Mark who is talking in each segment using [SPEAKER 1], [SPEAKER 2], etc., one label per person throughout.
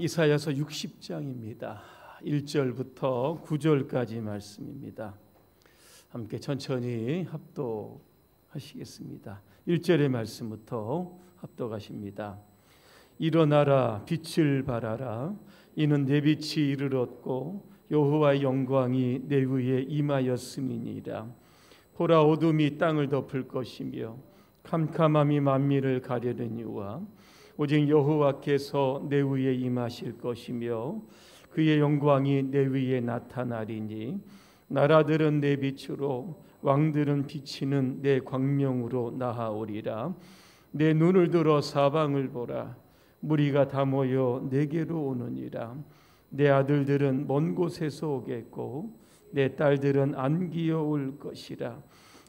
[SPEAKER 1] 이사야서 60장입니다. 1절부터 9절까지 말씀입니다. 함께 천천히 합독하시겠습니다. 1절의 말씀부터 합독하십니다. 일어나라, 빛을 발하라. 이는 내 빛이 이르렀고 여호와의 영광이 내 위에 임하였음이니라. 보라, 어둠이 땅을 덮을 것이며 캄캄함이 만민을 가려느니와 오직 여호와께서 내 위에 임하실 것이며 그의 영광이 내 위에 나타나리니 나라들은 내 빛으로 왕들은 비치는 내 광명으로 나아오리라. 내 눈을 들어 사방을 보라. 무리가 다 모여 내게로 오느니라. 내 아들들은 먼 곳에서 오겠고 내 딸들은 안기어 올 것이라.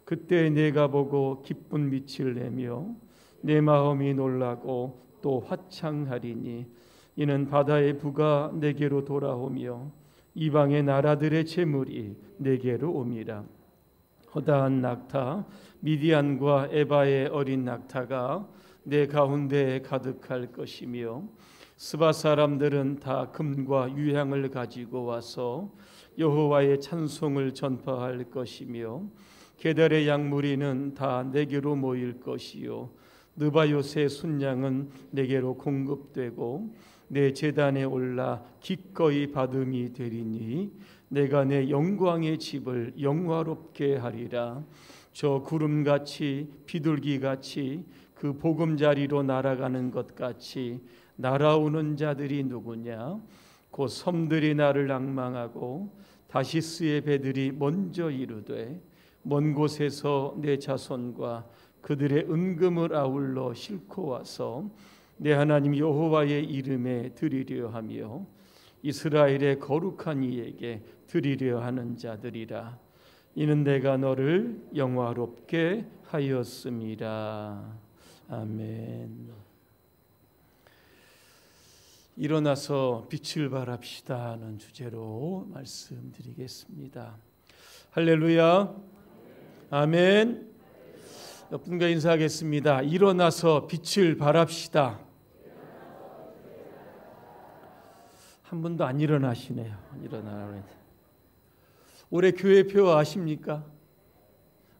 [SPEAKER 1] 그때 내가 보고 기쁜 빛을 내며 내 마음이 놀라고 또 화창하리니 이는 바다의 부가 내게로 돌아오며 이방의 나라들의 재물이 내게로 옴이라. 허다한 낙타 미디안과 에바의 어린 낙타가 내 가운데에 가득할 것이며 스바 사람들은 다 금과 유향을 가지고 와서 여호와의 찬송을 전파할 것이며 게달의 양무리는 다 내게로 모일 것이요 느바요스의 순양은 내게로 공급되고 내 제단에 올라 기꺼이 받음이 되리니 내가 내 영광의 집을 영화롭게 하리라. 저 구름같이 비둘기같이 그 보금자리로 날아가는 것 같이 날아오는 자들이 누구냐? 곧 섬들이 나를 낭망하고 다시스의 배들이 먼저 이르되 먼 곳에서 내 자손과 그들의 은금을 아울러 싣고 와서 내 하나님 여호와의 이름에 드리려 하며 이스라엘의 거룩한 이에게 드리려 하는 자들이라. 이는 내가 너를 영화롭게 하였음이라. 아멘. 일어나서 빛을 발합시다는 주제로 말씀드리겠습니다. 할렐루야. 아멘. 몇 분과 인사하겠습니다. 일어나서 빛을 발합시다. 한 분도 안 일어나시네요. 일어나라. 올해 교회표 아십니까?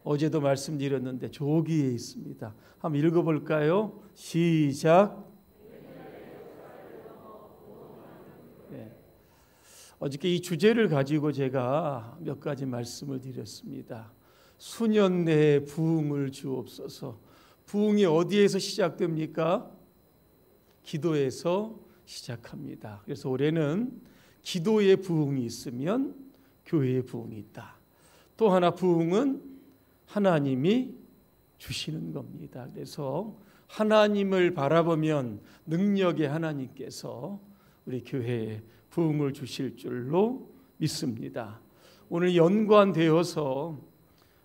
[SPEAKER 1] 어제도 말씀드렸는데 조기에 있습니다. 한번 읽어볼까요? 시작. 네. 어저께 이 주제를 가지고 제가 몇 가지 말씀을 드렸습니다. 수년 내에 부흥을 주옵소서. 부흥이 어디에서 시작됩니까? 기도에서 시작합니다. 그래서 올해는 기도의 부흥이 있으면 교회의 부흥이 있다. 또 하나 부흥은 하나님이 주시는 겁니다. 그래서 하나님을 바라보면 능력의 하나님께서 우리 교회에 부흥을 주실 줄로 믿습니다. 오늘 연관되어서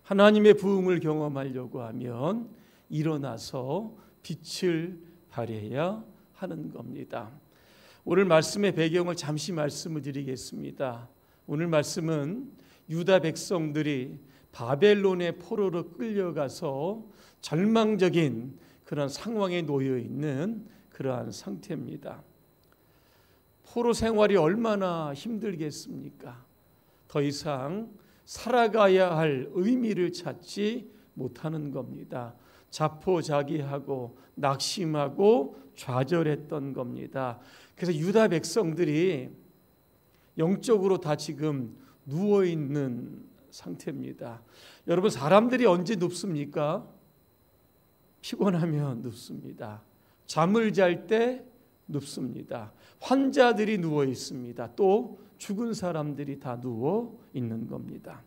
[SPEAKER 1] 하나님의 부흥을 경험하려고 하면 일어나서 빛을 발해야 하는 겁니다. 오늘 말씀의 배경을 잠시 말씀을 드리겠습니다. 오늘 말씀은 유다 백성들이 바벨론의 포로로 끌려가서 절망적인 그런 상황에 놓여 있는 그러한 상태입니다. 포로 생활이 얼마나 힘들겠습니까? 더 이상 살아가야 할 의미를 찾지 못하는 겁니다. 자포자기하고 낙심하고 좌절했던 겁니다. 그래서 유다 백성들이 영적으로 다 지금 누워있는 상태입니다. 여러분, 사람들이 언제 눕습니까? 피곤하면 눕습니다. 잠을 잘 때 눕습니다. 환자들이 누워 있습니다. 또 죽은 사람들이 다 누워 있는 겁니다.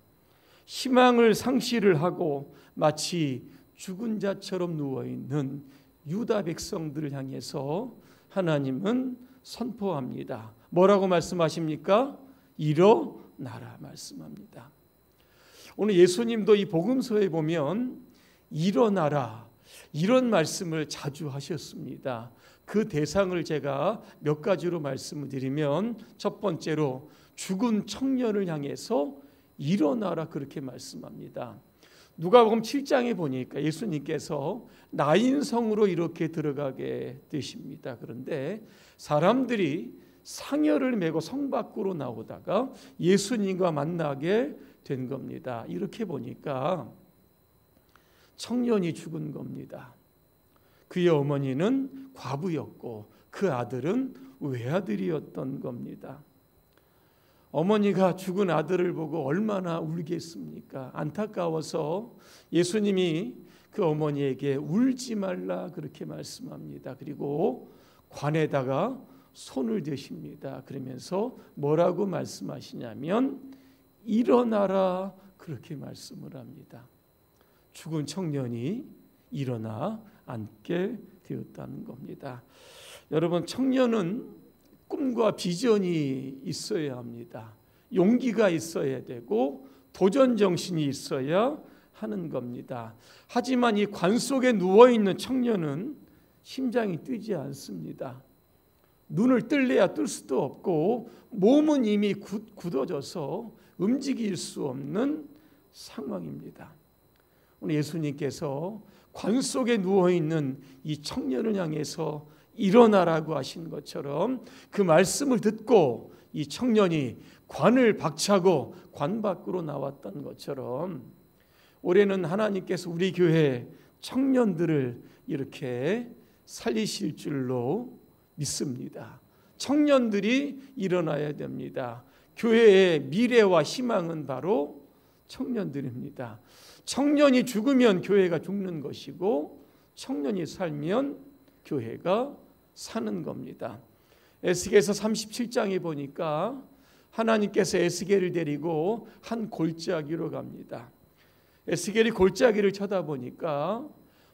[SPEAKER 1] 희망을 상실을 하고 마치 죽은 자처럼 누워 있는 유다 백성들을 향해서 하나님은 선포합니다. 뭐라고 말씀하십니까? 일어나라 말씀합니다. 오늘 예수님도 이 복음서에 보면 일어나라 이런 말씀을 자주 하셨습니다. 그 대상을 제가 몇 가지로 말씀을 드리면 첫 번째로 죽은 청년을 향해서 일어나라 그렇게 말씀합니다. 누가복음 7장에 보니까 예수님께서 나인성으로 이렇게 들어가게 되십니다. 그런데 사람들이 상여를 메고 성 밖으로 나오다가 예수님과 만나게 된 겁니다. 이렇게 보니까 청년이 죽은 겁니다. 그의 어머니는 과부였고 그 아들은 외아들이었던 겁니다. 어머니가 죽은 아들을 보고 얼마나 울겠습니까? 안타까워서 예수님이 그 어머니에게 울지 말라 그렇게 말씀합니다. 그리고 관에다가 손을 대십니다. 그러면서 뭐라고 말씀하시냐면 일어나라 그렇게 말씀을 합니다. 죽은 청년이 일어나 앉게 되었다는 겁니다. 여러분, 청년은 꿈과 비전이 있어야 합니다. 용기가 있어야 되고 도전 정신이 있어야 하는 겁니다. 하지만 이 관 속에 누워있는 청년은 심장이 뛰지 않습니다. 눈을 뜰래야 뜰 수도 없고 몸은 이미 굳어져서 움직일 수 없는 상황입니다. 오늘 예수님께서 관 속에 누워있는 이 청년을 향해서 일어나라고 하신 것처럼 그 말씀을 듣고 이 청년이 관을 박차고 관 밖으로 나왔던 것처럼 올해는 하나님께서 우리 교회 청년들을 이렇게 살리실 줄로 믿습니다. 청년들이 일어나야 됩니다. 교회의 미래와 희망은 바로 청년들입니다. 청년이 죽으면 교회가 죽는 것이고 청년이 살면 교회가 사는 겁니다. 에스겔서 37장에 보니까 하나님께서 에스겔을 데리고 한 골짜기로 갑니다. 에스겔이 골짜기를 쳐다보니까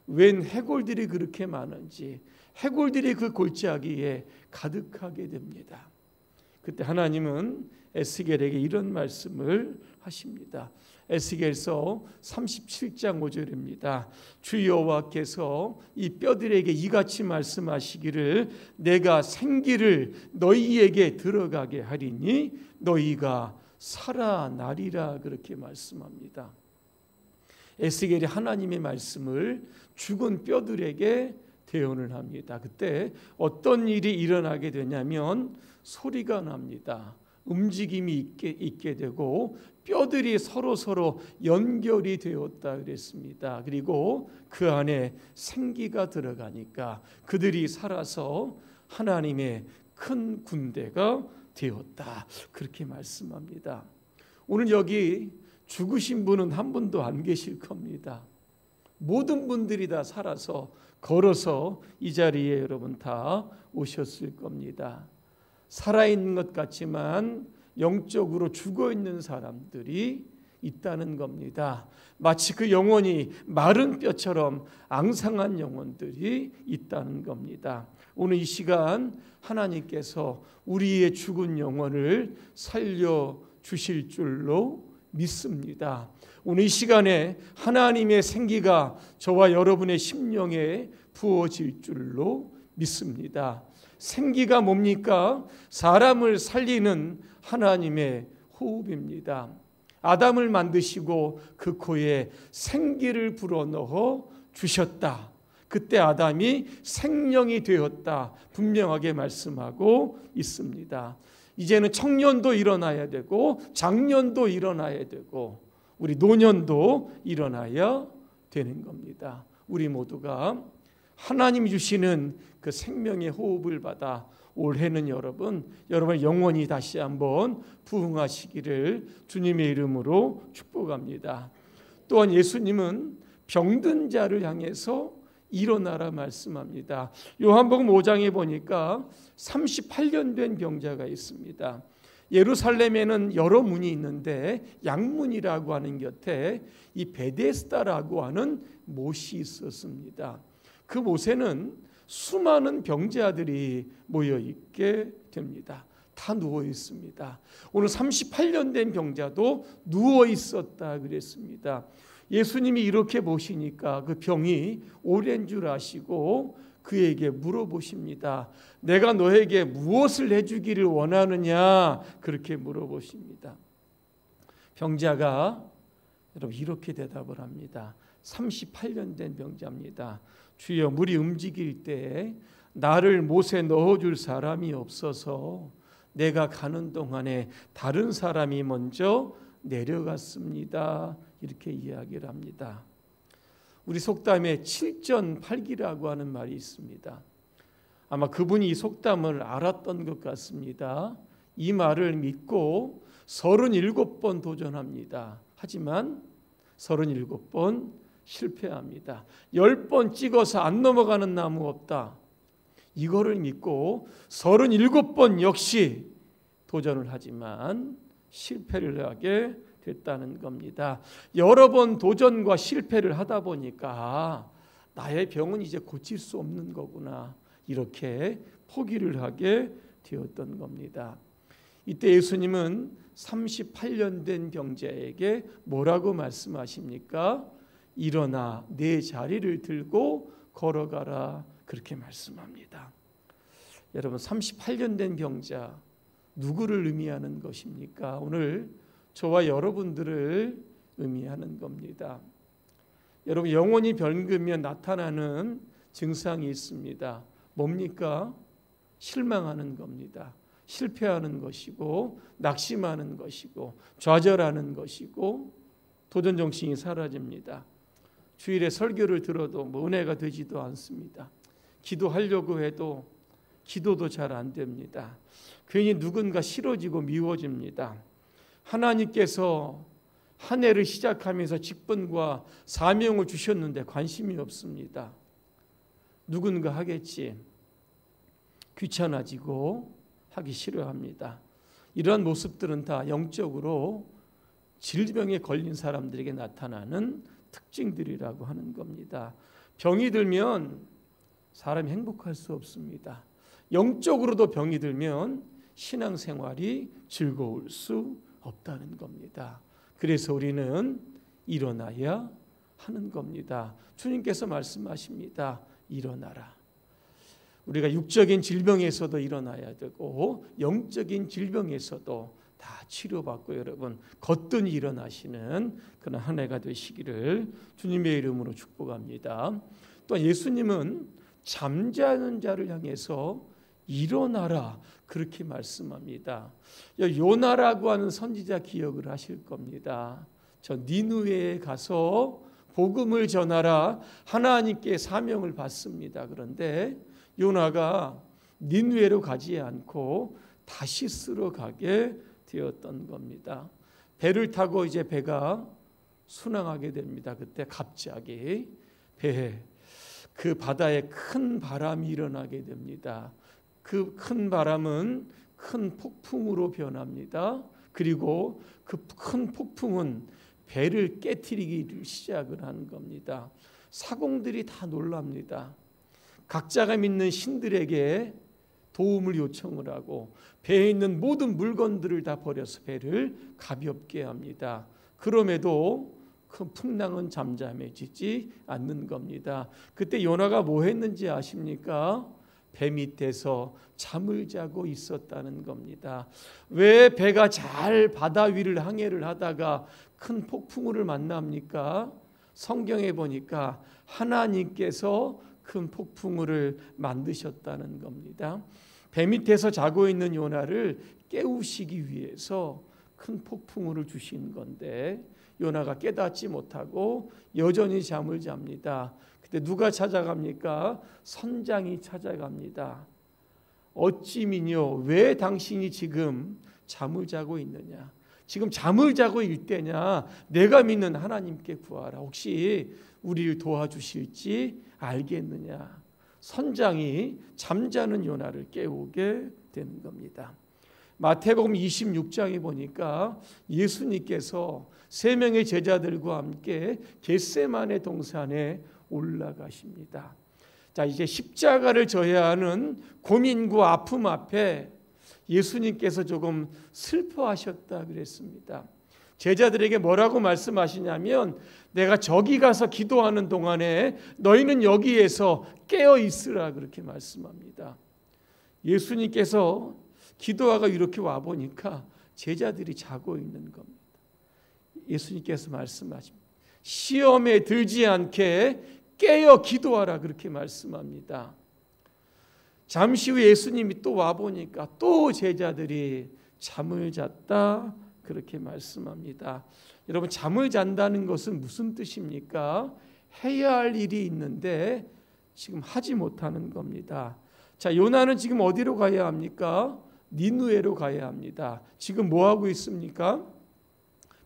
[SPEAKER 1] 웬 해골들이 그렇게 많은지 해골들이 그 골짜기에 가득하게 됩니다. 그때 하나님은 에스겔에게 이런 말씀을 하십니다. 에스겔서 37장 5절입니다. 주 여호와께서 이 뼈들에게 이같이 말씀하시기를 내가 생기를 너희에게 들어가게 하리니 너희가 살아나리라 그렇게 말씀합니다. 에스겔이 하나님의 말씀을 죽은 뼈들에게 대언을 합니다. 그때 어떤 일이 일어나게 되냐면 소리가 납니다. 움직임이 있게 되고 뼈들이 서로 연결이 되었다 그랬습니다. 그리고 그 안에 생기가 들어가니까 그들이 살아서 하나님의 큰 군대가 되었다 그렇게 말씀합니다. 오늘 여기 죽으신 분은 한 분도 안 계실 겁니다. 모든 분들이 다 살아서 걸어서 이 자리에 여러분 다 오셨을 겁니다. 살아있는 것 같지만 영적으로 죽어있는 사람들이 있다는 겁니다. 마치 그 영혼이 마른 뼈처럼 앙상한 영혼들이 있다는 겁니다. 오늘 이 시간 하나님께서 우리의 죽은 영혼을 살려주실 줄로 믿습니다. 오늘 이 시간에 하나님의 생기가 저와 여러분의 심령에 부어질 줄로 믿습니다. 생기가 뭡니까? 사람을 살리는 하나님의 호흡입니다. 아담을 만드시고 그 코에 생기를 불어넣어 주셨다. 그때 아담이 생명이 되었다. 분명하게 말씀하고 있습니다. 이제는 청년도 일어나야 되고 장년도 일어나야 되고 우리 노년도 일어나야 되는 겁니다. 우리 모두가 하나님이 주시는 그 생명의 호흡을 받아 올해는 여러분의 영혼이 다시 한번 부흥하시기를 주님의 이름으로 축복합니다. 또한 예수님은 병든 자를 향해서 일어나라 말씀합니다. 요한복음 5장에 보니까 38년 된 병자가 있습니다. 예루살렘에는 여러 문이 있는데 양문이라고 하는 곁에 이 베데스다라고 하는 못이 있었습니다. 그 못에는 수많은 병자들이 모여 있게 됩니다. 다 누워 있습니다. 오늘 38년 된 병자도 누워 있었다 그랬습니다. 예수님이 이렇게 보시니까 그 병이 오랜 줄 아시고 그에게 물어보십니다. 내가 너에게 무엇을 해주기를 원하느냐? 그렇게 물어보십니다. 병자가 여러분 이렇게 대답을 합니다. 38년 된 병자입니다. 주여, 물이 움직일 때 나를 못에 넣어줄 사람이 없어서 내가 가는 동안에 다른 사람이 먼저 내려갔습니다. 이렇게 이야기를 합니다. 우리 속담에 7전8기라고 하는 말이 있습니다. 아마 그분이 이 속담을 알았던 것 같습니다. 이 말을 믿고 37번 도전합니다. 하지만 37번 실패합니다. 10번 찍어서 안 넘어가는 나무 없다. 이거를 믿고 37번 역시 도전을 하지만 실패를 하게 됐다는 겁니다. 여러 번 도전과 실패를 하다 보니까 나의 병은 이제 고칠 수 없는 거구나, 이렇게 포기를 하게 되었던 겁니다. 이때 예수님은 38년 된 병자에게 뭐라고 말씀하십니까? 일어나 내 자리를 들고 걸어가라, 그렇게 말씀합니다. 여러분, 38년 된 병자, 누구를 의미하는 것입니까? 오늘 저와 여러분들을 의미하는 겁니다. 여러분, 영혼이 병들면 나타나는 증상이 있습니다. 뭡니까? 실망하는 겁니다. 실패하는 것이고, 낙심하는 것이고, 좌절하는 것이고, 도전 정신이 사라집니다. 주일에 설교를 들어도 은혜가 되지도 않습니다. 기도하려고 해도 기도도 잘 안 됩니다. 괜히 누군가 싫어지고 미워집니다. 하나님께서 한 해를 시작하면서 직분과 사명을 주셨는데 관심이 없습니다. 누군가 하겠지. 귀찮아지고 하기 싫어합니다. 이러한 모습들은 다 영적으로 질병에 걸린 사람들에게 나타나는 특징들이라고 하는 겁니다. 병이 들면 사람이 행복할 수 없습니다. 영적으로도 병이 들면 신앙생활이 즐거울 수 없다는 겁니다. 그래서 우리는 일어나야 하는 겁니다. 주님께서 말씀하십니다. 일어나라. 우리가 육적인 질병에서도 일어나야 되고 영적인 질병에서도 다 치료받고 여러분 거뜬히 일어나시는 그런 한 해가 되시기를 주님의 이름으로 축복합니다. 또 예수님은 잠자는 자를 향해서 일어나라, 그렇게 말씀합니다. 요나라고 하는 선지자 기억을 하실 겁니다. 저 니느웨에 가서 복음을 전하라, 하나님께 사명을 받습니다. 그런데 요나가 니느웨로 가지 않고 다시스로 가게 되었던 겁니다. 배를 타고 이제 배가 순항하게 됩니다. 그때 갑자기 배에 그 바다에 큰 바람이 일어나게 됩니다. 그 큰 바람은 큰 폭풍으로 변합니다. 그리고 그 큰 폭풍은 배를 깨트리기를 시작을 하는 겁니다. 사공들이 다 놀랍니다. 각자가 믿는 신들에게 도움을 요청을 하고 배에 있는 모든 물건들을 다 버려서 배를 가볍게 합니다. 그럼에도 그 풍랑은 잠잠해지지 않는 겁니다. 그때 요나가 뭐 했는지 아십니까? 배 밑에서 잠을 자고 있었다는 겁니다. 왜 배가 잘 바다 위를 항해를 하다가 큰 폭풍우를 만납니까? 성경에 보니까 하나님께서 큰 폭풍우를 만드셨다는 겁니다. 배 밑에서 자고 있는 요나를 깨우시기 위해서 큰 폭풍우를 주신 건데 요나가 깨닫지 못하고 여전히 잠을 잡니다. 그때 누가 찾아갑니까? 선장이 찾아갑니다. 어찌미뇨, 왜 당신이 지금 잠을 자고 있느냐? 지금 잠을 자고 있을 때냐? 내가 믿는 하나님께 구하라. 혹시 우리를 도와주실지 알겠느냐? 선장이 잠자는 요나를 깨우게 되는 겁니다. 마태복음 26장에 보니까 예수님께서 세 명의 제자들과 함께 겟세마네 동산에 올라가십니다. 자, 이제 십자가를 져야 하는 고민과 아픔 앞에 예수님께서 조금 슬퍼하셨다 그랬습니다. 제자들에게 뭐라고 말씀하시냐면 내가 저기 가서 기도하는 동안에 너희는 여기에서 깨어 있으라, 그렇게 말씀합니다. 예수님께서 기도하고 이렇게 와 보니까 제자들이 자고 있는 겁니다. 예수님께서 말씀하십니다. 시험에 들지 않게 깨어 기도하라, 그렇게 말씀합니다. 잠시 후 예수님이 또 와보니까 또 제자들이 잠을 잤다 그렇게 말씀합니다. 여러분, 잠을 잔다는 것은 무슨 뜻입니까? 해야 할 일이 있는데 지금 하지 못하는 겁니다. 자, 요나는 지금 어디로 가야 합니까? 니느웨로 가야 합니다. 지금 뭐 하고 있습니까?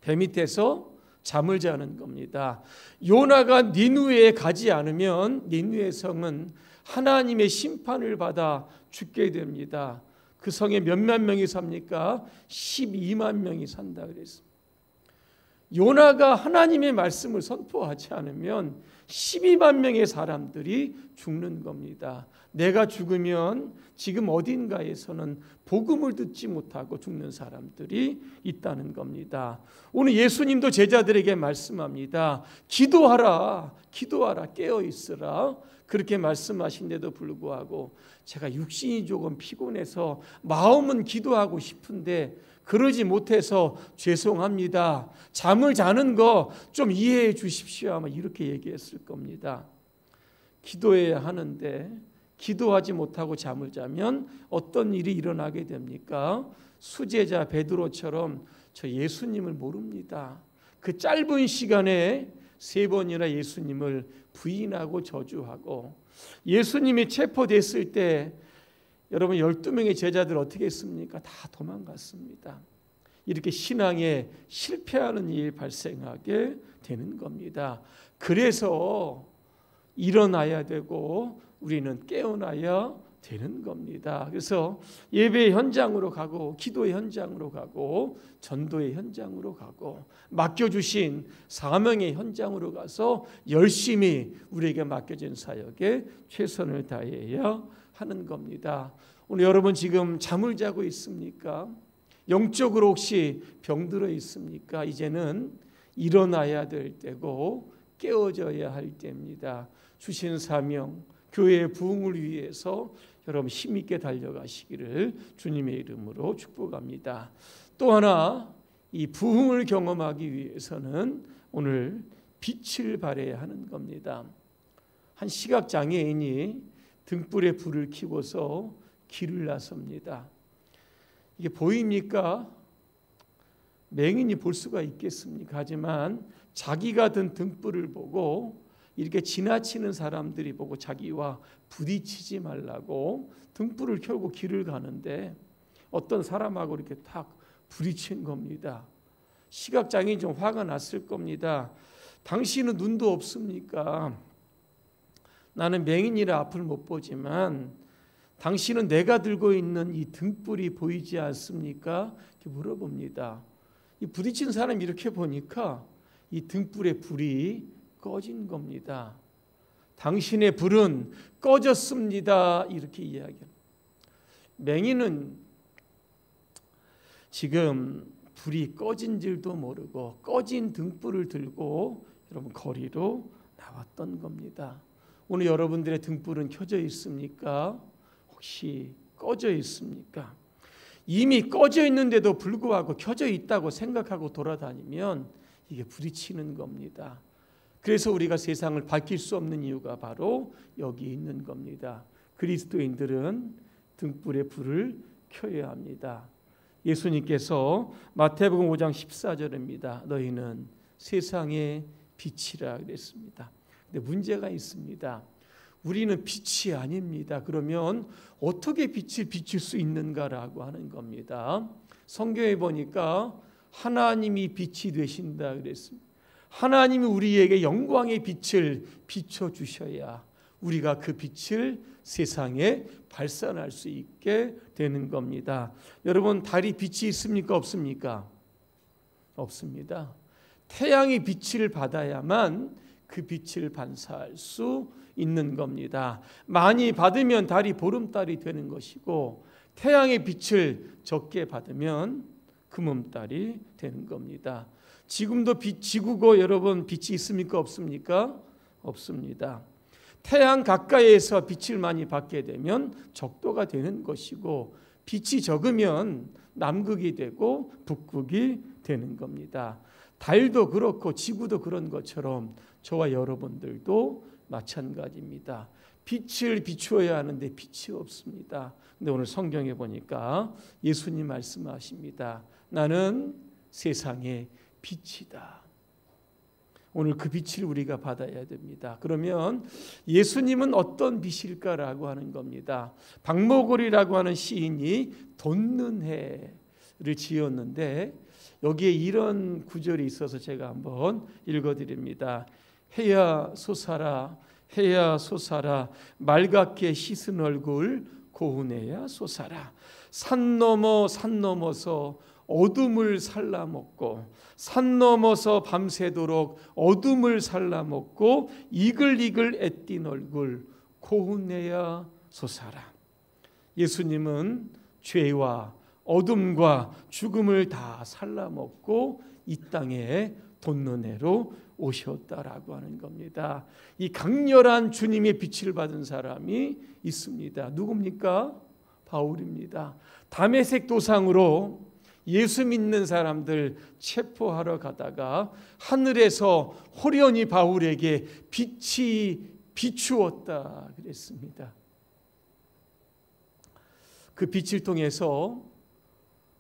[SPEAKER 1] 배 밑에서 잠을 자는 겁니다. 요나가 니느웨에 가지 않으면 니느웨 성은 하나님의 심판을 받아 죽게 됩니다. 그 성에 몇만 명이 삽니까? 12만 명이 산다 그랬습니다. 요나가 하나님의 말씀을 선포하지 않으면 12만 명의 사람들이 죽는 겁니다. 내가 죽으면 지금 어딘가에서는 복음을 듣지 못하고 죽는 사람들이 있다는 겁니다. 오늘 예수님도 제자들에게 말씀합니다. 기도하라, 기도하라, 깨어 있으라. 그렇게 말씀하신데도 불구하고 제가 육신이 조금 피곤해서 마음은 기도하고 싶은데 그러지 못해서 죄송합니다. 잠을 자는 거 좀 이해해 주십시오. 아마 이렇게 얘기했을 겁니다. 기도해야 하는데 기도하지 못하고 잠을 자면 어떤 일이 일어나게 됩니까? 수제자 베드로처럼 저 예수님을 모릅니다. 그 짧은 시간에 3번이나 예수님을 부인하고 저주하고, 예수님이 체포됐을 때 여러분 12명의 제자들 어떻게 했습니까? 다 도망갔습니다. 이렇게 신앙에 실패하는 일이 발생하게 되는 겁니다. 그래서 일어나야 되고 우리는 깨어나야 되는 겁니다. 그래서 예배의 현장으로 가고 기도의 현장으로 가고 전도의 현장으로 가고 맡겨주신 사명의 현장으로 가서 열심히 우리에게 맡겨진 사역에 최선을 다해야 하는 겁니다. 오늘 여러분 지금 잠을 자고 있습니까? 영적으로 혹시 병들어 있습니까? 이제는 일어나야 될 때고 깨어져야 할 때입니다. 주신 사명, 교회의 부흥을 위해서 여러분 힘있게 달려가시기를 주님의 이름으로 축복합니다. 또 하나, 이 부흥을 경험하기 위해서는 오늘 빛을 발해야 하는 겁니다. 한 시각장애인이 등불에 불을 켜고서 길을 나섭니다. 이게 보입니까? 맹인이 볼 수가 있겠습니까? 하지만 자기가 든 등불을 보고 이렇게 지나치는 사람들이 보고 자기와 부딪히지 말라고 등불을 켜고 길을 가는데 어떤 사람하고 이렇게 탁 부딪힌 겁니다. 시각장애인이 좀 화가 났을 겁니다. 당신은 눈도 없습니까? 나는 맹인이라 앞을 못 보지만 당신은 내가 들고 있는 이 등불이 보이지 않습니까? 이렇게 물어봅니다. 이 부딪힌 사람이 이렇게 보니까 이 등불의 불이 꺼진 겁니다. 당신의 불은 꺼졌습니다. 이렇게 이야기합니다. 맹인은 지금 불이 꺼진 줄도 모르고 꺼진 등불을 들고 여러분 거리로 나왔던 겁니다. 오늘 여러분들의 등불은 켜져 있습니까? 혹시 꺼져 있습니까? 이미 꺼져 있는데도 불구하고 켜져 있다고 생각하고 돌아다니면 이게 부딪히는 겁니다. 그래서 우리가 세상을 밝힐 수 없는 이유가 바로 여기 있는 겁니다. 그리스도인들은 등불의 불을 켜야 합니다. 예수님께서 마태복음 5장 14절입니다. 너희는 세상의 빛이라 그랬습니다. 근데 문제가 있습니다. 우리는 빛이 아닙니다. 그러면 어떻게 빛을 비출 수 있는가라고 하는 겁니다. 성경에 보니까 하나님이 빛이 되신다 그랬습니다. 하나님이 우리에게 영광의 빛을 비춰주셔야 우리가 그 빛을 세상에 발산할 수 있게 되는 겁니다. 여러분, 달이 빛이 있습니까? 없습니까? 없습니다. 태양이 빛을 받아야만 그 빛을 반사할 수 있는 겁니다. 많이 받으면 달이 보름달이 되는 것이고 태양의 빛을 적게 받으면 금음달이 되는 겁니다. 지금도 지구고 여러분 빛이 있습니까? 없습니까? 없습니다. 태양 가까이에서 빛을 많이 받게 되면 적도가 되는 것이고 빛이 적으면 남극이 되고 북극이 되는 겁니다. 달도 그렇고 지구도 그런 것처럼 저와 여러분들도 마찬가지입니다. 빛을 비추어야 하는데 빛이 없습니다. 근데 오늘 성경에 보니까 예수님 말씀하십니다. 나는 세상의 빛이다. 오늘 그 빛을 우리가 받아야 됩니다. 그러면 예수님은 어떤 빛일까라고 하는 겁니다. 박모골이라고 하는 시인이 돋는 해를 지었는데 여기에 이런 구절이 있어서 제가 한번 읽어드립니다. 해야 솟아라, 해야 솟아라, 맑게 씻은 얼굴 고운해야 솟아라. 산 넘어서 어둠을 살라먹고, 산 넘어서 밤새도록 어둠을 살라먹고 이글이글 애띤 얼굴 고운해야 솟아라. 예수님은 죄와 어둠과 죽음을 다 살라먹고 이 땅에 돋는 해로 오셨다라고 하는 겁니다. 이 강렬한 주님의 빛을 받은 사람이 있습니다. 누굽니까? 바울입니다. 다메섹 도상으로 예수 믿는 사람들 체포하러 가다가 하늘에서 호련히 바울에게 빛이 비추었다 그랬습니다. 그 빛을 통해서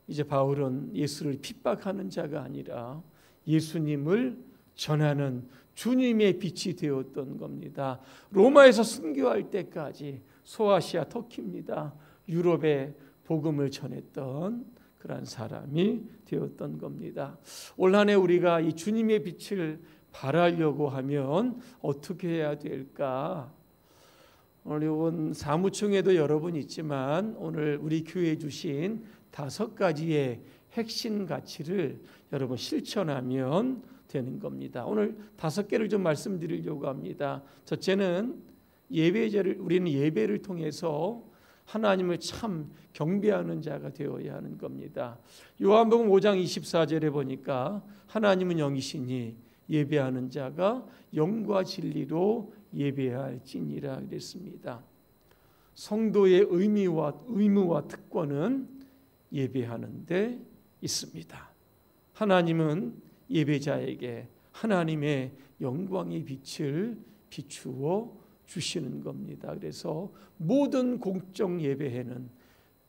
[SPEAKER 1] 이제 바울은 예수를 핍박하는 자가 아니라 예수님을 전하는 주님의 빛이 되었던 겁니다. 로마에서 순교할 때까지 소아시아 터키입니다. 유럽에 복음을 전했던 그런 사람이 되었던 겁니다. 올 한 해 우리가 이 주님의 빛을 발하려고 하면 어떻게 해야 될까? 오늘 이번 사무총에도 여러 분 있지만 오늘 우리 교회에 주신 5가지의 핵심 가치를 여러분 실천하면 되는 겁니다. 오늘 5개를 좀 말씀드리려고 합니다. 첫째는 우리는 예배를 통해서 하나님을 참 경배하는 자가 되어야 하는 겁니다. 요한복음 5장 24절에 보니까 하나님은 영이시니 예배하는 자가 영과 진리로 예배할지니라 그랬습니다. 성도의 의무와 특권은 예배하는 데 있습니다. 하나님은 예배자에게 하나님의 영광의 빛을 비추어 주시는 겁니다. 그래서 모든 공적 예배에는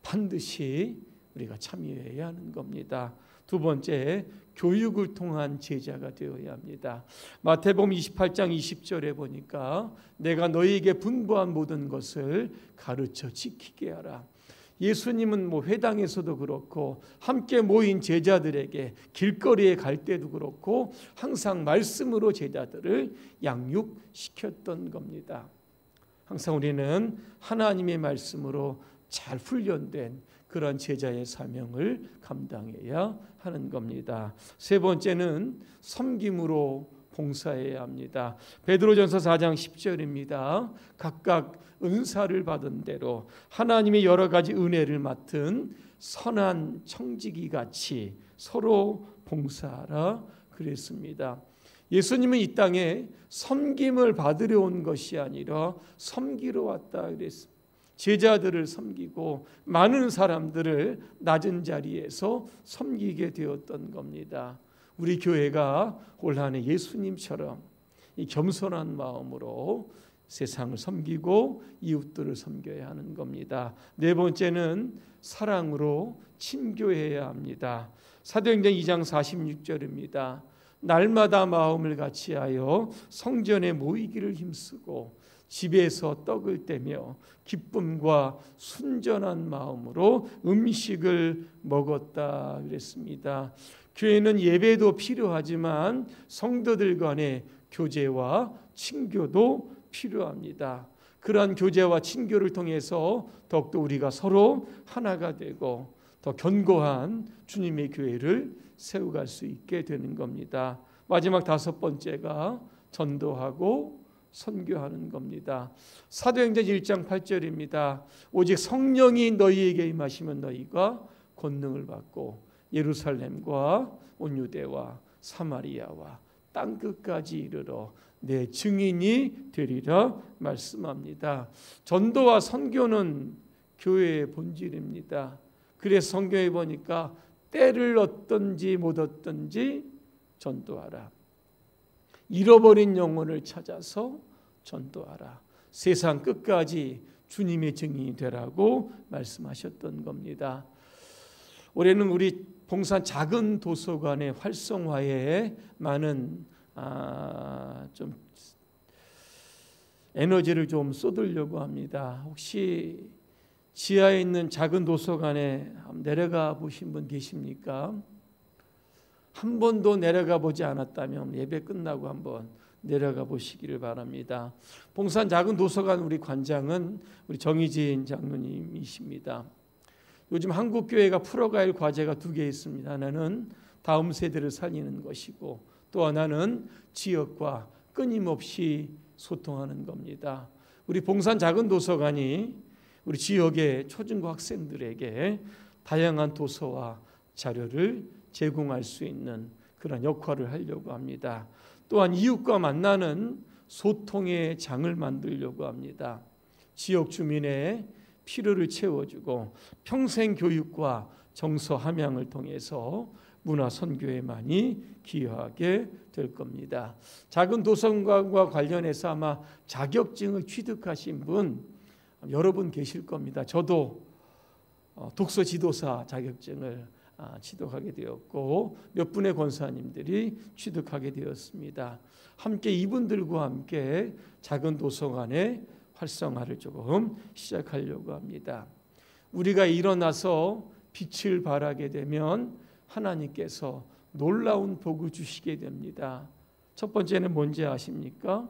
[SPEAKER 1] 반드시 우리가 참여해야 하는 겁니다. 두 번째, 교육을 통한 제자가 되어야 합니다. 마태복음 28장 20절에 보니까 내가 너희에게 분부한 모든 것을 가르쳐 지키게 하라. 예수님은 회당에서도 그렇고 함께 모인 제자들에게 길거리에 갈 때도 그렇고 항상 말씀으로 제자들을 양육시켰던 겁니다. 항상 우리는 하나님의 말씀으로 잘 훈련된 그런 제자의 사명을 감당해야 하는 겁니다. 세 번째는 섬김으로 봉사해야 합니다. 베드로전서 4장 10절입니다. 각각 은사를 받은 대로 하나님의 여러 가지 은혜를 맡은 선한 청지기 같이 서로 봉사하라 그랬습니다. 예수님은 이 땅에 섬김을 받으려 온 것이 아니라 섬기러 왔다 그랬습니다. 제자들을 섬기고 많은 사람들을 낮은 자리에서 섬기게 되었던 겁니다. 우리 교회가 올 한 해 예수님처럼 이 겸손한 마음으로 세상을 섬기고 이웃들을 섬겨야 하는 겁니다. 네 번째는 사랑으로 친교해야 합니다. 사도행전 2장 46절입니다. 날마다 마음을 같이하여 성전에 모이기를 힘쓰고 집에서 떡을 떼며 기쁨과 순전한 마음으로 음식을 먹었다 그랬습니다. 교회는 예배도 필요하지만 성도들 간의 교제와 친교도 필요합니다. 그러한 교제와 친교를 통해서 더욱더 우리가 서로 하나가 되고 더 견고한 주님의 교회를 세워갈 수 있게 되는 겁니다. 마지막 5번째가 전도하고 선교하는 겁니다. 사도행전 1장 8절입니다. 오직 성령이 너희에게 임하시면 너희가 권능을 받고 예루살렘과 온 유대와 사마리아와 땅끝까지 이르러 내 증인이 되리라 말씀합니다. 전도와 선교는 교회의 본질입니다. 그래서 성경에 보니까 때를 얻든지 못 얻든지 전도하라. 잃어버린 영혼을 찾아서 전도하라. 세상 끝까지 주님의 증인이 되라고 말씀하셨던 겁니다. 올해는 우리 봉산 작은 도서관의 활성화에 많은 좀 에너지를 좀 쏟으려고 합니다. 혹시 지하에 있는 작은 도서관에 내려가 보신 분 계십니까? 한 번도 내려가 보지 않았다면 예배 끝나고 한번 내려가 보시기를 바랍니다. 봉산 작은 도서관 우리 관장은 우리 정희진 장로님이십니다. 요즘 한국교회가 풀어가야 할 과제가 두 개 있습니다. 하나는 다음 세대를 살리는 것이고 또 하나는 지역과 끊임없이 소통하는 겁니다. 우리 봉산 작은 도서관이 우리 지역의 초중고 학생들에게 다양한 도서와 자료를 제공할 수 있는 그런 역할을 하려고 합니다. 또한 이웃과 만나는 소통의 장을 만들려고 합니다. 지역 주민의 필요를 채워주고 평생 교육과 정서 함양을 통해서 문화 선교에 많이 기여하게 될 겁니다. 작은 도서관과 관련해서 아마 자격증을 취득하신 분 여러분 계실 겁니다. 저도 독서 지도사 자격증을 취득하게 되었고 몇 분의 권사님들이 취득하게 되었습니다. 함께 이분들과 함께 작은 도서관의 활성화를 조금 시작하려고 합니다. 우리가 일어나서 빛을 발하게 되면 하나님께서 놀라운 복을 주시게 됩니다. 첫 번째는 뭔지 아십니까?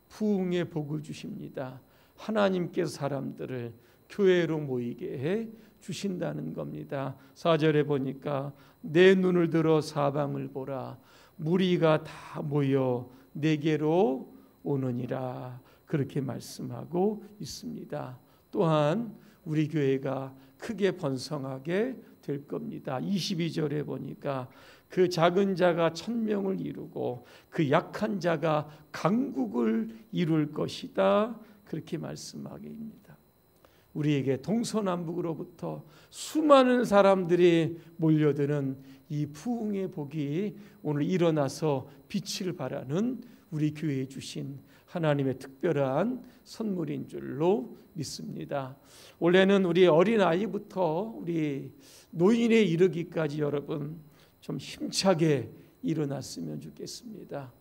[SPEAKER 1] 부흥의 복을 주십니다. 하나님께서 사람들을 교회로 모이게 해 주신다는 겁니다. 4절에 보니까 내 눈을 들어 사방을 보라 무리가 다 모여 내게로 오느니라 그렇게 말씀하고 있습니다. 또한 우리 교회가 크게 번성하게 될 겁니다. 22절에 보니까 그 작은 자가 1000명을 이루고 그 약한 자가 강국을 이룰 것이다 그렇게 말씀하게 됩니다. 우리에게 동서남북으로부터 수많은 사람들이 몰려드는 이 부흥의 복이 오늘 일어나서 빛을 발하는 우리 교회에 주신 하나님의 특별한 선물인 줄로 믿습니다. 원래는 우리 어린아이부터 우리 노인에 이르기까지 여러분 좀 힘차게 일어났으면 좋겠습니다.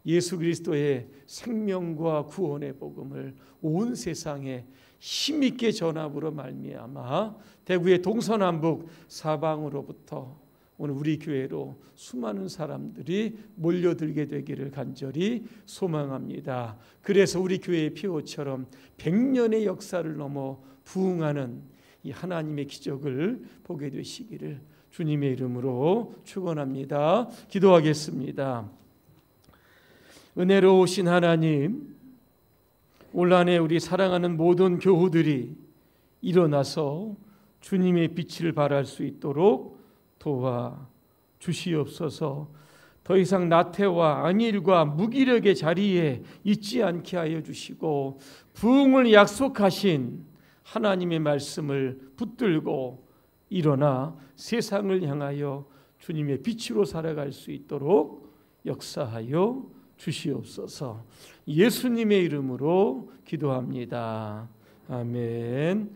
[SPEAKER 1] 예수 그리스도의 생명과 구원의 복음을 온 세상에 힘있게 전함으로 말미암아 대구의 동서남북 사방으로부터 오늘 우리 교회로 수많은 사람들이 몰려들게 되기를 간절히 소망합니다. 그래서 우리 교회의 피오처럼 100년의 역사를 넘어 부흥하는 이 하나님의 기적을 보게 되시기를 주님의 이름으로 축원합니다. 기도하겠습니다. 은혜로우신 하나님, 올 한해 우리 사랑하는 모든 교우들이 일어나서 주님의 빛을 발할 수 있도록 도와 주시옵소서. 더 이상 나태와 안일과 무기력의 자리에 있지 않게 하여 주시고 부흥을 약속하신 하나님의 말씀을 붙들고 일어나 세상을 향하여 주님의 빛으로 살아갈 수 있도록 역사하여 주시옵소서. 예수님의 이름으로 기도합니다. 아멘.